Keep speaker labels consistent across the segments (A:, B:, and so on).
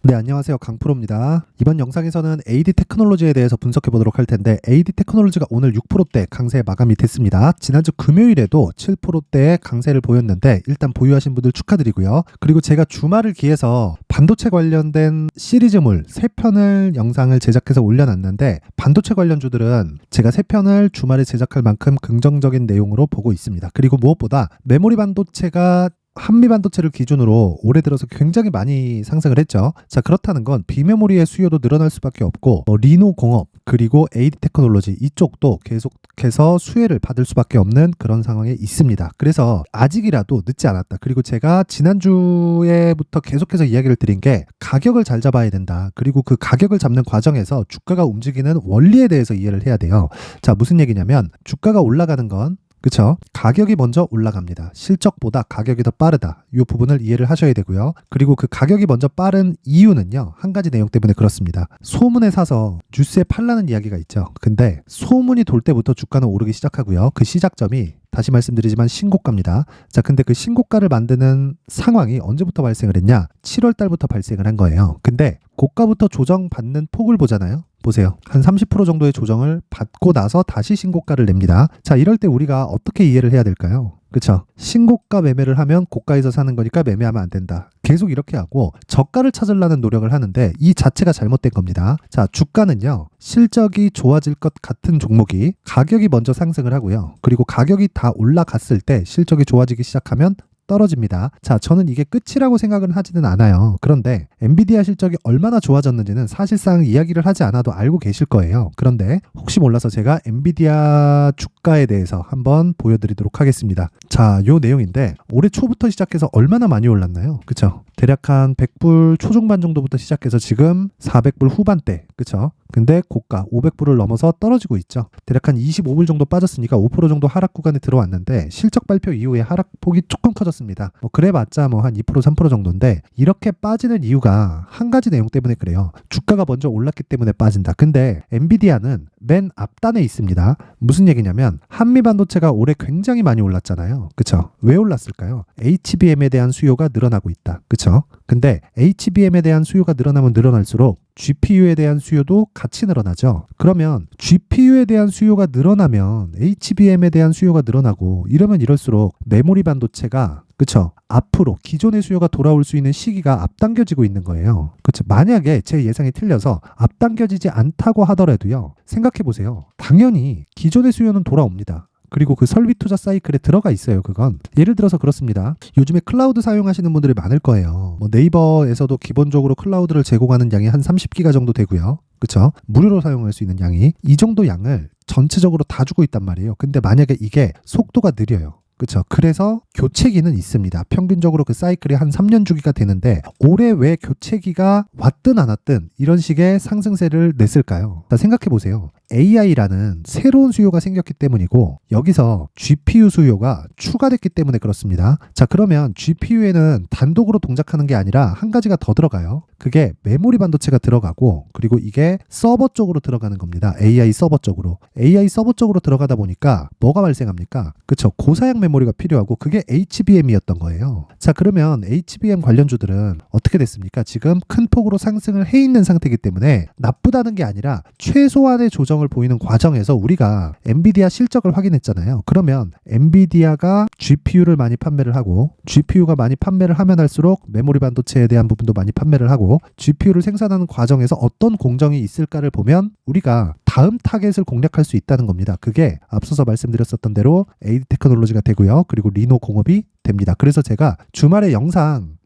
A: 네, 안녕하세요. 강프로입니다. 이번 영상에서는 AD 테크놀로지에 대해서 분석해 보도록 할 텐데, AD 테크놀로지가 오늘 6%대 강세 마감이 됐습니다. 지난주 금요일에도 7%대의 강세를 보였는데, 일단 보유하신 분들 축하드리고요. 그리고 제가 주말을 기해서 반도체 관련된 시리즈물 3편을 영상을 제작해서 올려놨는데, 반도체 관련주들은 제가 3편을 주말에 제작할 만큼 긍정적인 내용으로 보고 있습니다. 그리고 무엇보다 메모리 반도체가 한미 반도체를 기준으로 올해 들어서 굉장히 많이 상승을 했죠. 자, 그렇다는 건 비메모리의 수요도 늘어날 수밖에 없고 리노 공업 그리고 AD 테크놀로지 이쪽도 계속해서 수혜를 받을 수밖에 없는 그런 상황에 있습니다. 그래서 아직이라도 늦지 않았다. 그리고 제가 지난주에부터 계속해서 이야기를 드린 게 가격을 잘 잡아야 된다. 그리고 그 가격을 잡는 과정에서 주가가 움직이는 원리에 대해서 이해를 해야 돼요. 자, 무슨 얘기냐면 주가가 올라가는 건 그쵸? 가격이 먼저 올라갑니다. 실적보다 가격이 더 빠르다. 이 부분을 이해를 하셔야 되고요. 그리고 그 가격이 먼저 빠른 이유는요. 한 가지 내용 때문에 그렇습니다. 소문에 사서 뉴스에 팔라는 이야기가 있죠. 근데 소문이 돌 때부터 주가는 오르기 시작하고요. 그 시작점이 다시 말씀드리지만 신고가입니다. 자, 근데 그 신고가를 만드는 상황이 언제부터 발생을 했냐? 7월 달부터 발생을 한 거예요. 근데 고가부터 조정받는 폭을 보잖아요. 보세요. 한 30% 정도의 조정을 받고 나서 다시 신고가를 냅니다. 자, 이럴 때 우리가 어떻게 이해를 해야 될까요? 그쵸? 신고가 매매를 하면 고가에서 사는 거니까 매매하면 안 된다. 계속 이렇게 하고 저가를 찾으려는 노력을 하는데 이 자체가 잘못된 겁니다. 자, 주가는요. 실적이 좋아질 것 같은 종목이 가격이 먼저 상승을 하고요. 그리고 가격이 다 올라갔을 때 실적이 좋아지기 시작하면 떨어집니다. 자, 저는 이게 끝이라고 생각은 하지는 않아요. 그런데 엔비디아 실적이 얼마나 좋아졌는지는 사실상 이야기를 하지 않아도 알고 계실 거예요. 그런데 혹시 몰라서 제가 엔비디아 주가에 대해서 한번 보여드리도록 하겠습니다. 자, 요 내용인데 올해 초부터 시작해서 얼마나 많이 올랐나요? 그쵸? 대략 한 100불 초중반 정도부터 시작해서 지금 400불 후반대. 그쵸? 근데 고가 500불을 넘어서 떨어지고 있죠. 대략 한 25불 정도 빠졌으니까 5% 정도 하락 구간에 들어왔는데 실적 발표 이후에 하락폭이 조금 커졌습니다. 그래봤자 한 2% 3% 정도인데 이렇게 빠지는 이유가 한 가지 내용 때문에 그래요. 주가가 먼저 올랐기 때문에 빠진다. 근데 엔비디아는 맨 앞단에 있습니다. 무슨 얘기냐면 한미 반도체가 올해 굉장히 많이 올랐잖아요. 그쵸? 왜 올랐을까요? HBM에 대한 수요가 늘어나고 있다. 그쵸? 근데 HBM에 대한 수요가 늘어나면 늘어날수록 GPU에 대한 수요도 같이 늘어나죠. 그러면 GPU에 대한 수요가 늘어나면 HBM에 대한 수요가 늘어나고 이러면 이럴수록 메모리 반도체가 그쵸? 앞으로 기존의 수요가 돌아올 수 있는 시기가 앞당겨지고 있는 거예요. 그쵸? 만약에 제 예상이 틀려서 앞당겨지지 않다고 하더라도요. 생각해 보세요. 당연히 기존의 수요는 돌아옵니다. 그리고 그 설비 투자 사이클에 들어가 있어요. 그건 예를 들어서 그렇습니다. 요즘에 클라우드 사용하시는 분들이 많을 거예요. 네이버에서도 기본적으로 클라우드를 제공하는 양이 한 30기가 정도 되고요. 그쵸? 무료로 사용할 수 있는 양이 이 정도 양을 전체적으로 다 주고 있단 말이에요. 근데 만약에 이게 속도가 느려요. 그렇죠. 그래서 교체기는 있습니다. 평균적으로 그 사이클이 한 3년 주기가 되는데 올해 왜 교체기가 왔든 안 왔든 이런 식의 상승세를 냈을까요? 자, 생각해 보세요. AI라는 새로운 수요가 생겼기 때문이고 여기서 GPU 수요가 추가됐기 때문에 그렇습니다. 자, 그러면 GPU에는 단독으로 동작하는 게 아니라 한 가지가 더 들어가요. 그게 메모리 반도체가 들어가고 그리고 이게 서버 쪽으로 들어가는 겁니다. AI 서버 쪽으로. AI 서버 쪽으로 들어가다 보니까 뭐가 발생합니까? 그쵸. 고사양 메모리가 필요하고 그게 HBM이었던 거예요. 자, 그러면 HBM 관련주들은 어떻게 됐습니까? 지금 큰 폭으로 상승을 해 있는 상태이기 때문에 나쁘다는 게 아니라 최소한의 조정을 보이는 과정에서 우리가 엔비디아 실적을 확인했잖아요. 그러면 엔비디아가 GPU를 많이 판매를 하고 GPU가 많이 판매를 하면 할수록 메모리 반도체에 대한 부분도 많이 판매를 하고 GPU를 생산하는 과정에서 어떤 공정이 있을까를 보면 우리가 다음 타겟을 공략할 수 있다는 겁니다. 그게 앞서서 말씀드렸었던 대로 AD 테크놀로지가 되고요. 그리고 리노 공업이 됩니다. 그래서 제가 주말에 영상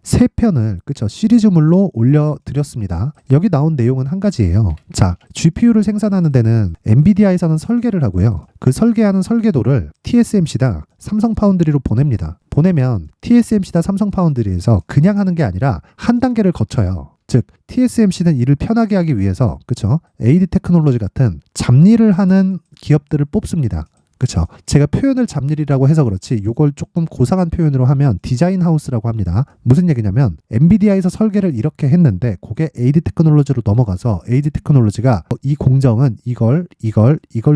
A: 3편을 그쵸 시리즈물로 올려드렸습니다. 여기 나온 내용은 한 가지예요. 자, GPU를 생산하는 데는 엔비디아에서는 설계를 하고요. 그 설계하는 설계도를 TSMC다 삼성 파운드리로 보냅니다. 보내면 TSMC다 삼성 파운드리에서 그냥 하는 게 아니라 한 단계를 거쳐요. 즉 TSMC는 일을 편하게 하기 위해서 그쵸 AD 테크놀로지 같은 잡일을 하는 기업들을 뽑습니다. 그쵸? 제가 표현을 잡일이라고 해서 그렇지 요걸 조금 고상한 표현으로 하면 디자인 하우스라고 합니다. 무슨 얘기냐면 엔비디아에서 설계를 이렇게 했는데 그게 AD 테크놀로지로 넘어가서 AD 테크놀로지가 이 공정은 이걸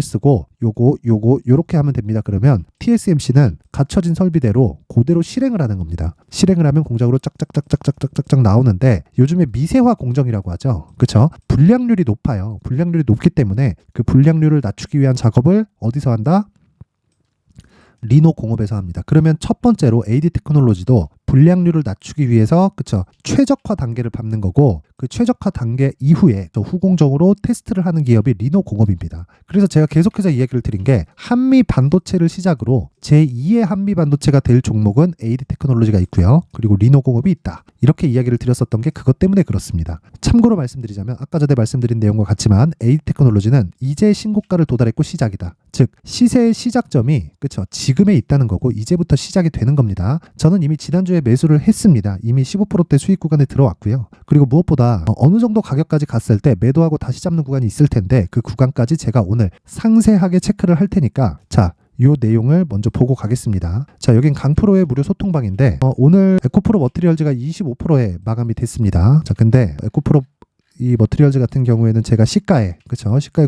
A: 쓰고 요거 요렇게 하면 됩니다. 그러면 TSMC는 갖춰진 설비대로 그대로 실행을 하는 겁니다. 실행을 하면 공정으로 짝짝짝짝짝짝짝 나오는데 요즘에 미세화 공정이라고 하죠. 그쵸? 불량률이 높아요. 불량률이 높기 때문에 그 불량률을 낮추기 위한 작업을 어디서 한다? 리노 공업에서 합니다. 그러면 첫 번째로 AD 테크놀로지도 불량률을 낮추기 위해서 그쵸 최적화 단계를 밟는 거고 그 최적화 단계 이후에 또 후공정으로 테스트를 하는 기업이 리노 공업입니다. 그래서 제가 계속해서 이야기를 드린 게 한미 반도체를 시작으로 제2의 한미 반도체가 될 종목은 AD 테크놀로지가 있고요. 그리고 리노 공업이 있다. 이렇게 이야기를 드렸었던 게 그것 때문에 그렇습니다. 참고로 말씀드리자면 아까 전에 말씀드린 내용과 같지만 AD 테크놀로지는 이제 신고가를 도달했고 시작이다. 즉 시세의 시작점이 그쵸 지금에 있다는 거고 이제부터 시작이 되는 겁니다. 저는 이미 지난주에 매수를 했습니다. 이미 15%대 수익 구간에 들어왔고요. 그리고 무엇보다 어느 정도 가격까지 갔을 때 매도하고 다시 잡는 구간이 있을 텐데 그 구간까지 제가 오늘 상세하게 체크를 할 테니까 자 요 내용을 먼저 보고 가겠습니다. 자, 여긴 강프로의 무료 소통방인데 오늘 에코프로 머티리얼즈가 25%에 마감이 됐습니다. 자, 근데 에코프로 이 머티리얼즈 같은 경우에는 제가 시가에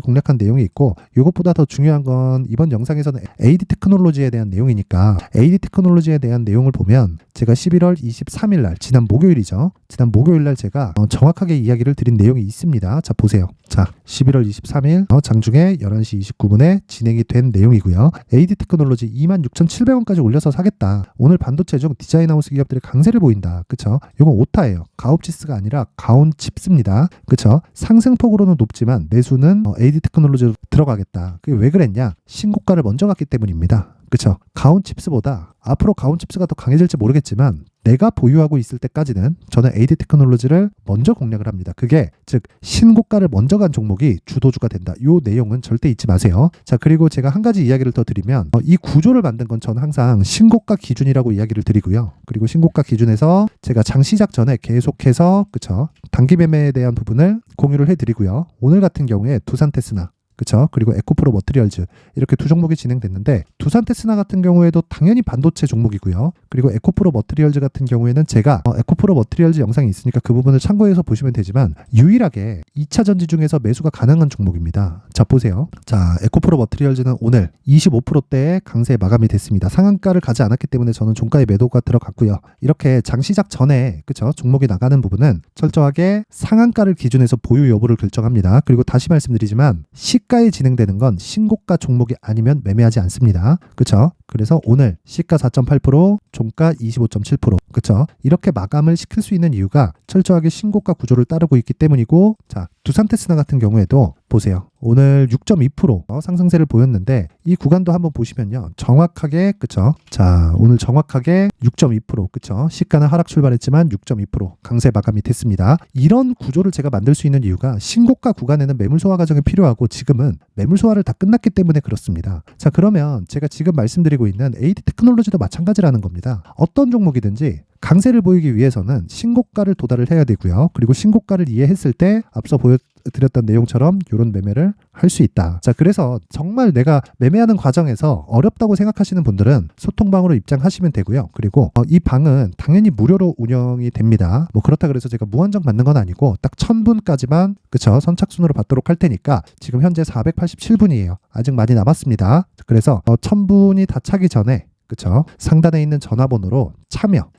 A: 공략한 내용이 있고 이것보다 더 중요한 건 이번 영상에서는 AD 테크놀로지에 대한 내용이니까 AD 테크놀로지에 대한 내용을 보면 제가 11월 23일 날 지난 목요일이죠. 지난 목요일 날 제가 정확하게 이야기를 드린 내용이 있습니다. 자 보세요. 자 11월 23일 장중에 11시 29분에 진행이 된 내용이고요. AD 테크놀로지 26,700원까지 올려서 사겠다. 오늘 반도체 중 디자인 하우스 기업들이 강세를 보인다. 그쵸? 이건 오타예요. 가옵지스가 아니라 가온칩스입니다. 그쵸? 상승폭으로는 높지만 매수는 AD 테크놀로지로 들어가겠다. 그게 왜 그랬냐? 신고가를 먼저 갔기 때문입니다. 그쵸? 가온칩스보다 앞으로 가온칩스가 더 강해질지 모르겠지만 내가 보유하고 있을 때까지는 저는 AD 테크놀로지를 먼저 공략을 합니다. 그게 즉 신고가를 먼저 간 종목이 주도주가 된다. 이 내용은 절대 잊지 마세요. 자 그리고 제가 한 가지 이야기를 더 드리면 이 구조를 만든 건 저는 항상 신고가 기준이라고 이야기를 드리고요. 그리고 신고가 기준에서 제가 장 시작 전에 계속해서 그쵸 단기 매매에 대한 부분을 공유를 해드리고요. 오늘 같은 경우에 두산테스나 그쵸? 그리고 에코프로 머티리얼즈 이렇게 두 종목이 진행됐는데 두산테스나 같은 경우에도 당연히 반도체 종목이고요. 그리고 에코프로 머티리얼즈 같은 경우에는 제가 에코프로 머티리얼즈 영상이 있으니까 그 부분을 참고해서 보시면 되지만 유일하게 2차 전지 중에서 매수가 가능한 종목입니다. 자 보세요. 자 에코프로 머티리얼즈는 오늘 25%대의 강세 마감이 됐습니다. 상한가를 가지 않았기 때문에 저는 종가에 매도가 들어갔고요. 이렇게 장 시작 전에 그쵸? 종목이 나가는 부분은 철저하게 상한가를 기준해서 보유 여부를 결정합니다. 그리고 다시 말씀드리지만 시가에 진행되는 건 신고가 종목이 아니면 매매하지 않습니다. 그쵸? 그래서 오늘 시가 4.8%, 종가 25.7%. 그쵸? 이렇게 마감을 시킬 수 있는 이유가 철저하게 신고가 구조를 따르고 있기 때문이고 자, 두산테스나 같은 경우에도 보세요. 오늘 6.2% 상승세를 보였는데 이 구간도 한번 보시면요. 정확하게 그쵸? 자, 오늘 정확하게 6.2% 그쵸? 시가는 하락 출발했지만 6.2% 강세 마감이 됐습니다. 이런 구조를 제가 만들 수 있는 이유가 신고가 구간에는 매물 소화 과정이 필요하고 지금은 매물 소화를 다 끝났기 때문에 그렇습니다. 자, 그러면 제가 지금 말씀드리고 있는 AD 테크놀로지도 마찬가지라는 겁니다. 어떤 종목이든지 강세를 보이기 위해서는 신고가를 도달을 해야 되고요. 그리고 신고가를 이해했을 때 앞서 보여드렸던 내용처럼 이런 매매를 할 수 있다. 자, 그래서 정말 내가 매매하는 과정에서 어렵다고 생각하시는 분들은 소통방으로 입장하시면 되고요. 그리고 이 방은 당연히 무료로 운영이 됩니다. 뭐 그렇다 그래서 제가 무한정 받는 건 아니고 딱 1000분까지만 그쵸 선착순으로 받도록 할 테니까 지금 현재 487분이에요. 아직 많이 남았습니다. 그래서 1000분이 다 차기 전에 그쵸? 상단에 있는 전화번호로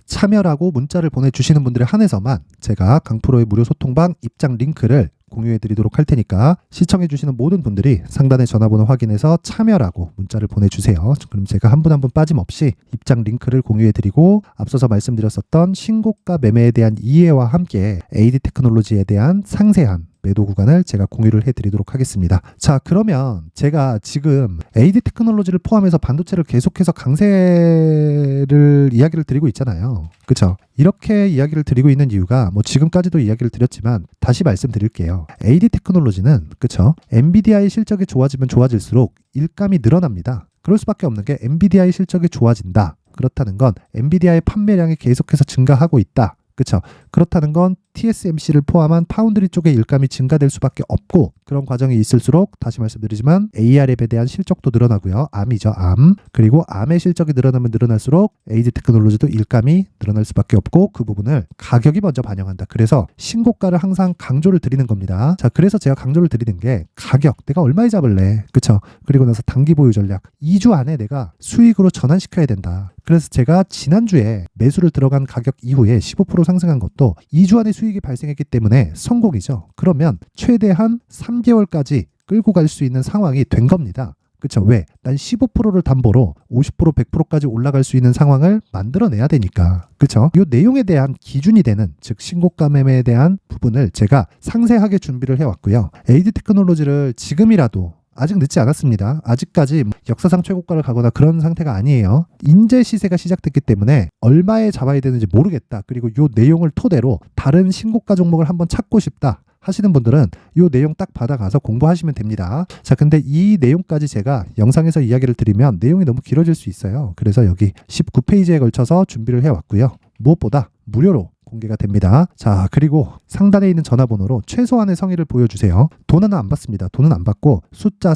A: 참여라고 문자를 보내주시는 분들에 한해서만 제가 강프로의 무료 소통방 입장 링크를 공유해 드리도록 할 테니까 시청해 주시는 모든 분들이 상단의 전화번호 확인해서 참여라고 문자를 보내주세요. 그럼 제가 한 분 한 분 빠짐없이 입장 링크를 공유해 드리고 앞서서 말씀드렸었던 신고가 매매에 대한 이해와 함께 AD 테크놀로지에 대한 상세한 매도 구간을 제가 공유를 해드리도록 하겠습니다. 자, 그러면 제가 지금 AD 테크놀로지를 포함해서 반도체를 계속해서 강세를 이야기를 드리고 있잖아요. 그쵸? 이렇게 이야기를 드리고 있는 이유가 뭐 지금까지도 이야기를 드렸지만 다시 말씀드릴게요. AD 테크놀로지는 그쵸? 엔비디아의 실적이 좋아지면 좋아질수록 일감이 늘어납니다. 그럴 수밖에 없는 게 엔비디아의 실적이 좋아진다. 그렇다는 건 엔비디아의 판매량이 계속해서 증가하고 있다. 그렇죠. 그렇다는 건 TSMC를 포함한 파운드리 쪽의 일감이 증가될 수밖에 없고 그런 과정이 있을수록 다시 말씀드리지만 AR앱에 대한 실적도 늘어나고요. 암이죠. 암. 그리고 암의 실적이 늘어나면 늘어날수록 AD 테크놀로지도 일감이 늘어날 수밖에 없고 그 부분을 가격이 먼저 반영한다. 그래서 신고가를 항상 강조를 드리는 겁니다. 자, 그래서 제가 강조를 드리는 게 가격, 내가 얼마에 잡을래? 그쵸? 그리고 나서 단기 보유 전략. 2주 안에 내가 수익으로 전환시켜야 된다. 그래서 제가 지난주에 매수를 들어간 가격 이후에 15% 상승한 것도 2주 안에 수익이 발생했기 때문에 성공이죠. 그러면 최대한 3개월까지 끌고 갈 수 있는 상황이 된 겁니다. 그쵸? 왜? 난 15%를 담보로 50%, 100%까지 올라갈 수 있는 상황을 만들어내야 되니까. 그쵸? 이 내용에 대한 기준이 되는, 즉 신고가 매매에 대한 부분을 제가 상세하게 준비를 해왔고요. AD 테크놀로지를 지금이라도 아직 늦지 않았습니다. 아직까지 역사상 최고가를 가거나 그런 상태가 아니에요. 인제 시세가 시작됐기 때문에 얼마에 잡아야 되는지 모르겠다. 그리고 이 내용을 토대로 다른 신고가 종목을 한번 찾고 싶다 하시는 분들은 이 내용 딱 받아가서 공부하시면 됩니다. 자, 근데 이 내용까지 제가 영상에서 이야기를 드리면 내용이 너무 길어질 수 있어요. 그래서 여기 19페이지에 걸쳐서 준비를 해왔고요. 무엇보다 무료로 공개가 됩니다. 자, 그리고 상단에 있는 전화번호로 최소한의 성의를 보여주세요. 돈은 안 받습니다. 돈은 안 받고 숫자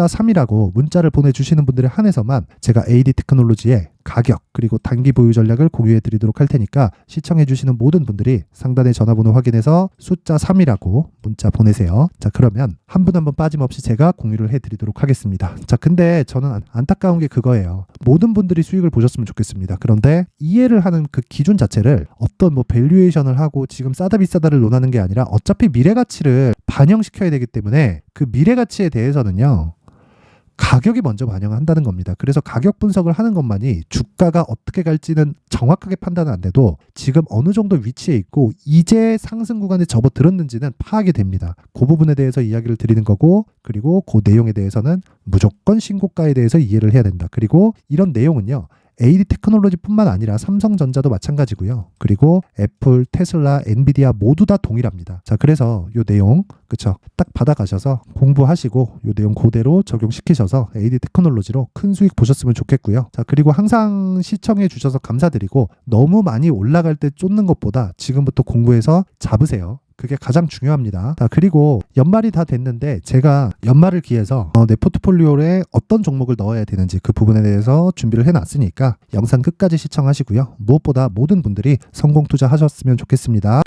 A: 3이라고 문자를 보내주시는 분들에 한해서만 제가 AD 테크놀로지의 가격 그리고 단기 보유 전략을 공유해 드리도록 할 테니까 시청해 주시는 모든 분들이 상단의 전화번호 확인해서 숫자 3이라고 문자 보내세요. 자, 그러면 한 분 한 분 빠짐없이 제가 공유를 해 드리도록 하겠습니다. 자, 근데 저는 안타까운 게 그거예요. 모든 분들이 수익을 보셨으면 좋겠습니다. 그런데 이해를 하는 그 기준 자체를 어떤 뭐 밸류에이션을 하고 지금 싸다 비싸다를 논하는 게 아니라 어차피 미래 가치를 반영시켜야 되기 때문에 그 미래 가치에 대해서는요. 가격이 먼저 반영한다는 겁니다. 그래서 가격 분석을 하는 것만이 주가가 어떻게 갈지는 정확하게 판단은 안 돼도 지금 어느 정도 위치에 있고 이제 상승 구간에 접어들었는지는 파악이 됩니다. 그 부분에 대해서 이야기를 드리는 거고 그리고 그 내용에 대해서는 무조건 신고가에 대해서 이해를 해야 된다. 그리고 이런 내용은요. AD 테크놀로지뿐만 아니라 삼성전자도 마찬가지고요. 그리고 애플, 테슬라, 엔비디아 모두 다 동일합니다. 자, 그래서 이 내용 그쵸? 딱 받아가셔서 공부하시고 이 내용 그대로 적용시키셔서 AD 테크놀로지로 큰 수익 보셨으면 좋겠고요. 자, 그리고 항상 시청해 주셔서 감사드리고 너무 많이 올라갈 때 쫓는 것보다 지금부터 공부해서 잡으세요. 그게 가장 중요합니다. 자, 그리고 연말이 다 됐는데 제가 연말을 기해서 내 포트폴리오에 어떤 종목을 넣어야 되는지 그 부분에 대해서 준비를 해놨으니까 영상 끝까지 시청하시고요. 무엇보다 모든 분들이 성공 투자하셨으면 좋겠습니다.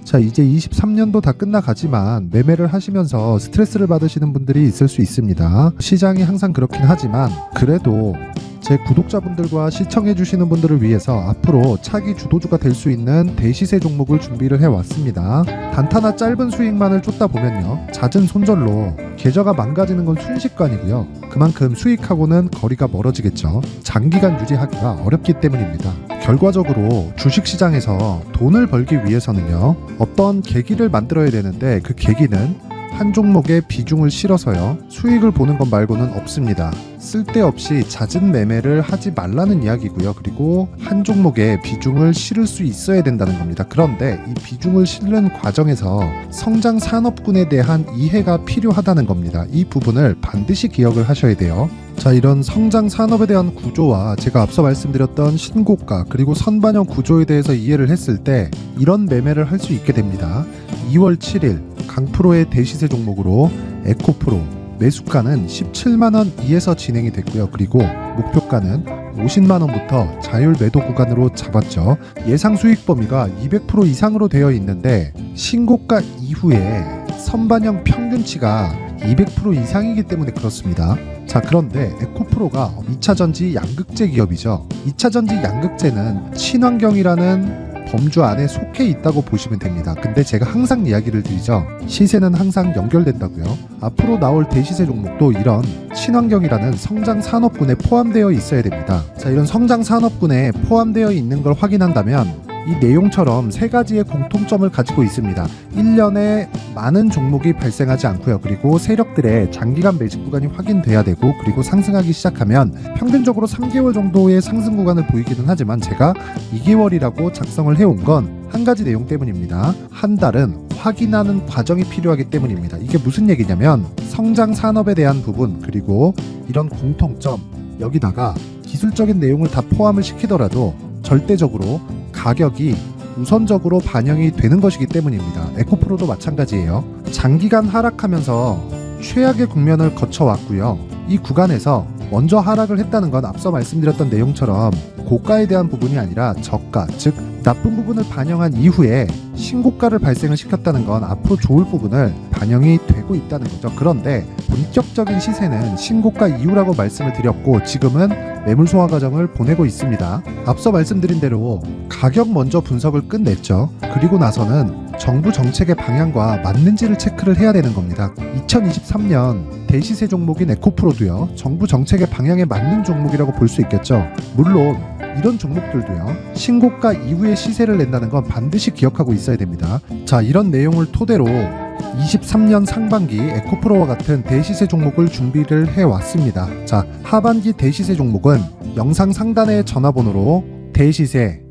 A: 자, 이제 23년도 다 끝나가지만 매매를 하시면서 스트레스를 받으시는 분들이 있을 수 있습니다. 시장이 항상 그렇긴 하지만 그래도 제 구독자분들과 시청해주시는 분들을 위해서 앞으로 차기 주도주가 될 수 있는 대시세 종목을 준비를 해왔습니다. 단타나 짧은 수익만을 쫓다 보면요. 잦은 손절로 계좌가 망가지는 건 순식간이고요. 그만큼 수익하고는 거리가 멀어지겠죠. 장기간 유지하기가 어렵기 때문입니다. 결과적으로 주식시장에서 돈을 벌기 위해서는요. 어떤 계기를 만들어야 되는데 그 계기는 한 종목에 비중을 실어서요. 수익을 보는 것 말고는 없습니다. 쓸데없이 잦은 매매를 하지 말라는 이야기고요. 그리고 한 종목에 비중을 실을 수 있어야 된다는 겁니다. 그런데 이 비중을 실는 과정에서 성장 산업군에 대한 이해가 필요하다는 겁니다. 이 부분을 반드시 기억을 하셔야 돼요. 자, 이런 성장 산업에 대한 구조와 제가 앞서 말씀드렸던 신고가 그리고 선반영 구조에 대해서 이해를 했을 때 이런 매매를 할 수 있게 됩니다. 2월 7일 강프로의 대시세 종목으로 에코프로 매수가는 17만원 이에서 진행이 됐고요. 그리고 목표가는 50만원부터 자율 매도 구간으로 잡았죠. 예상 수익 범위가 200% 이상으로 되어 있는데 신고가 이후에 선반영 평균치가 200% 이상이기 때문에 그렇습니다. 자, 그런데 에코프로가 2차전지 양극재 기업이죠. 2차전지 양극재는 친환경이라는 범주 안에 속해 있다고 보시면 됩니다. 근데 제가 항상 이야기를 드리죠. 시세는 항상 연결된다고요. 앞으로 나올 대시세 종목도 이런 친환경이라는 성장 산업군에 포함되어 있어야 됩니다. 자, 이런 성장 산업군에 포함되어 있는 걸 확인한다면 이 내용처럼 세 가지의 공통점을 가지고 있습니다. 1년에 많은 종목이 발생하지 않고요. 그리고 세력들의 장기간 매집 구간이 확인돼야 되고 그리고 상승하기 시작하면 평균적으로 3개월 정도의 상승 구간을 보이기는 하지만 제가 2개월이라고 작성을 해온 건 한 가지 내용 때문입니다. 한 달은 확인하는 과정이 필요하기 때문입니다. 이게 무슨 얘기냐면 성장 산업에 대한 부분 그리고 이런 공통점 여기다가 기술적인 내용을 다 포함을 시키더라도 절대적으로 가격이 우선적으로 반영이 되는 것이기 때문입니다. 에코프로도 마찬가지예요. 장기간 하락하면서 최악의 국면을 거쳐왔고요. 이 구간에서 먼저 하락을 했다는 건 앞서 말씀드렸던 내용처럼 고가에 대한 부분이 아니라 저가, 즉 나쁜 부분을 반영한 이후에 신고가를 발생을 시켰다는 건 앞으로 좋을 부분을 반영이 되고 있다는 거죠. 그런데 본격적인 시세는 신고가 이후라고 말씀을 드렸고 지금은 매물 소화 과정을 보내고 있습니다. 앞서 말씀드린 대로 가격 먼저 분석을 끝냈죠. 그리고 나서는 정부 정책의 방향과 맞는지를 체크를 해야 되는 겁니다. 2023년 대시세 종목인 에코프로도요, 정부 정책의 방향에 맞는 종목이라고 볼 수 있겠죠. 물론 이런 종목들도요, 신고가 이후에 시세를 낸다는 건 반드시 기억하고 있어야 됩니다. 자, 이런 내용을 토대로 23년 상반기 에코프로와 같은 대시세 종목을 준비를 해왔습니다. 자, 하반기 대시세 종목은 영상 상단의 전화번호로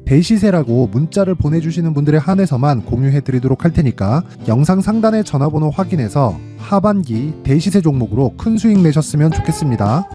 A: 대시세라고 문자를 보내주시는 분들에 한해서만 공유해드리도록 할 테니까 영상 상단의 전화번호 확인해서 하반기 대시세 종목으로 큰 수익 내셨으면 좋겠습니다.